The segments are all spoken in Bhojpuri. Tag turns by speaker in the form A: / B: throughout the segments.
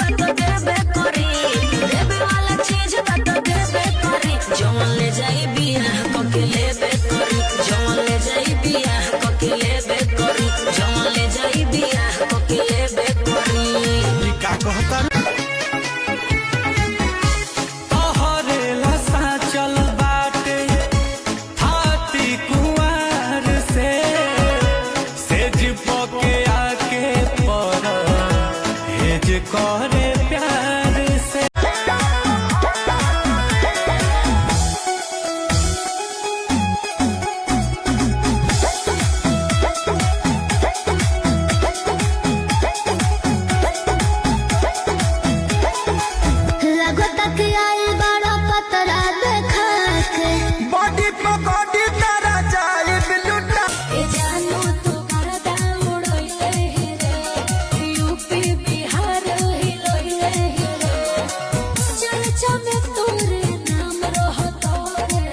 A: बात देबे करी, देबे वाला चीज बात देबे करी। जवन ले जाई बियाह कके लेबे करी, जवन ले जाई बियाह कके लेबे करी, जवन ले जाई बियाह कके लेबे करी।
B: ई का कहता करे प्यार से
C: लगता कि आई बड़ा पतरा देखा के
B: बॉडी पकड़ी तारा जाए बिलुटा।
A: ए जानू तू करदा उड़ोइले रे, यूपी बिहार हिलोइले रे। चर्चा में तोरे नाम रहतो रे।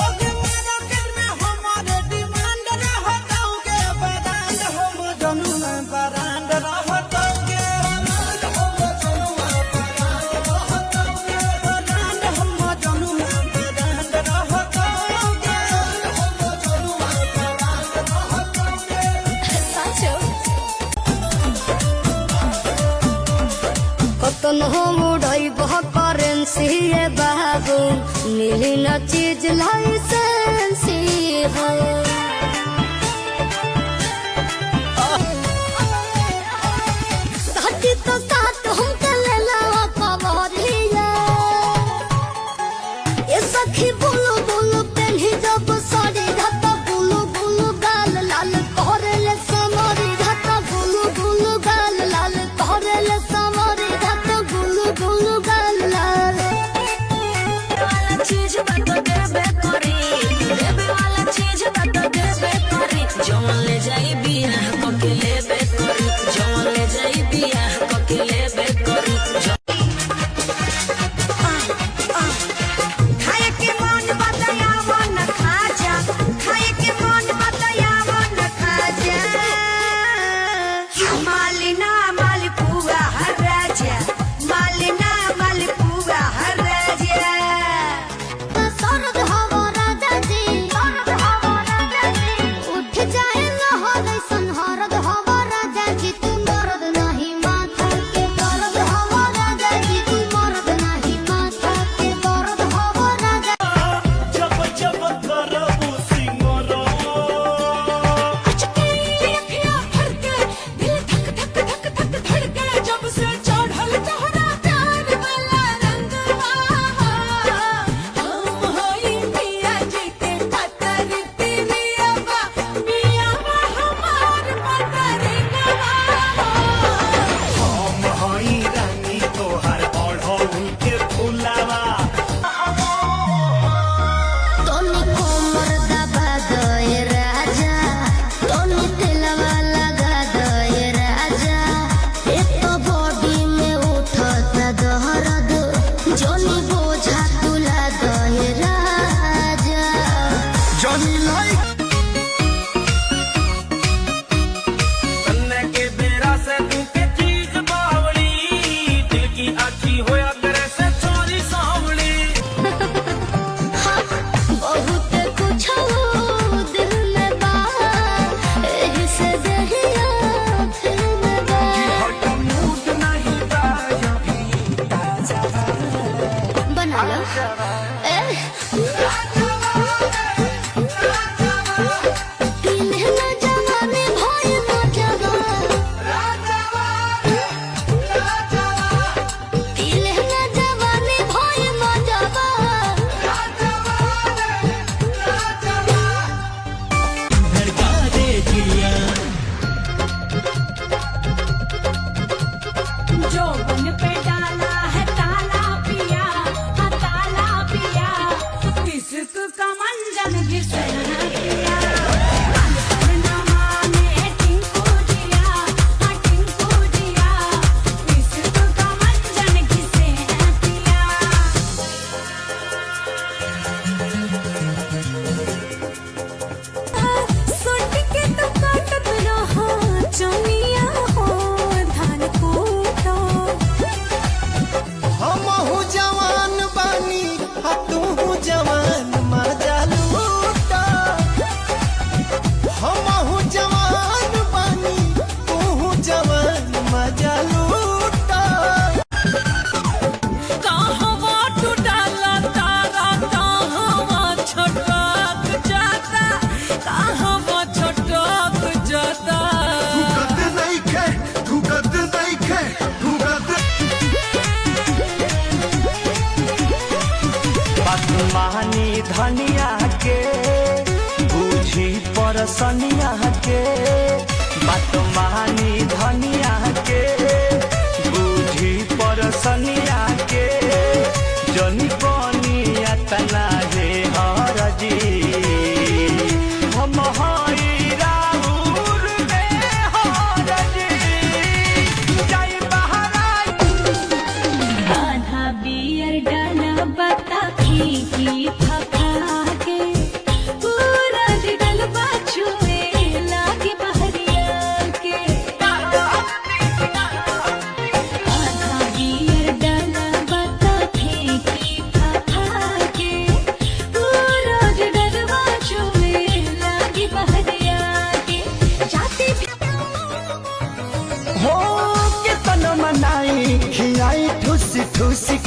B: ओके मार्केट में हमारे डिमांड रहतोगे, ब्रांड हम जनुआ ब्रांड रहतोगे, ब्रांड हम जनुआ ब्रांड रहतोगे, ब्रांड हम जनुआ ब्रांड रहतोगे, हम जनुआ ब्रांड रहतोगे।
A: साचो
C: कतन हम उड़ई बह करेंसी ये बाबू मिली न चीज लाइसेंसी हो। साथी तो साथ हम चले लावा पवरिया, ये सखी बोलो बोलो पेन्ही जब साड़ी घाटा बुलु बुलु गाल लाल करेले समरी घाटा बुलु बुलु गाल लाल करेले समरी घाटा बुलु बुलु गाल लाल।
A: वाला चीज बात देबे करी, देबे वाला चीज बात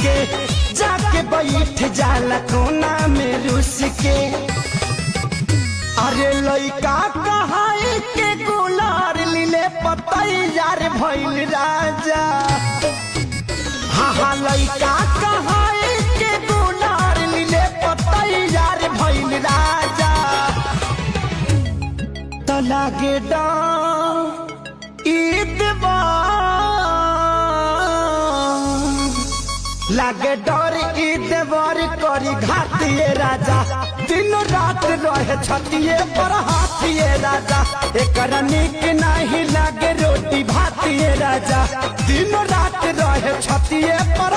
B: के जाके बैठ जाला कोना में रुस के। अरे लइका कहाई के गुलार लीले पतैयार भइल राजा। हाँ लइका कहाई के गुलार लीले पतैयार भइल राजा। त लागे लागे डर ईदवार करी घातिए राजा। दिन रात रहे छतिए पर हाथिए राजा। एकरा निक नहीं लागे रोटी भातिए राजा। दिन रात रहे छतिए पर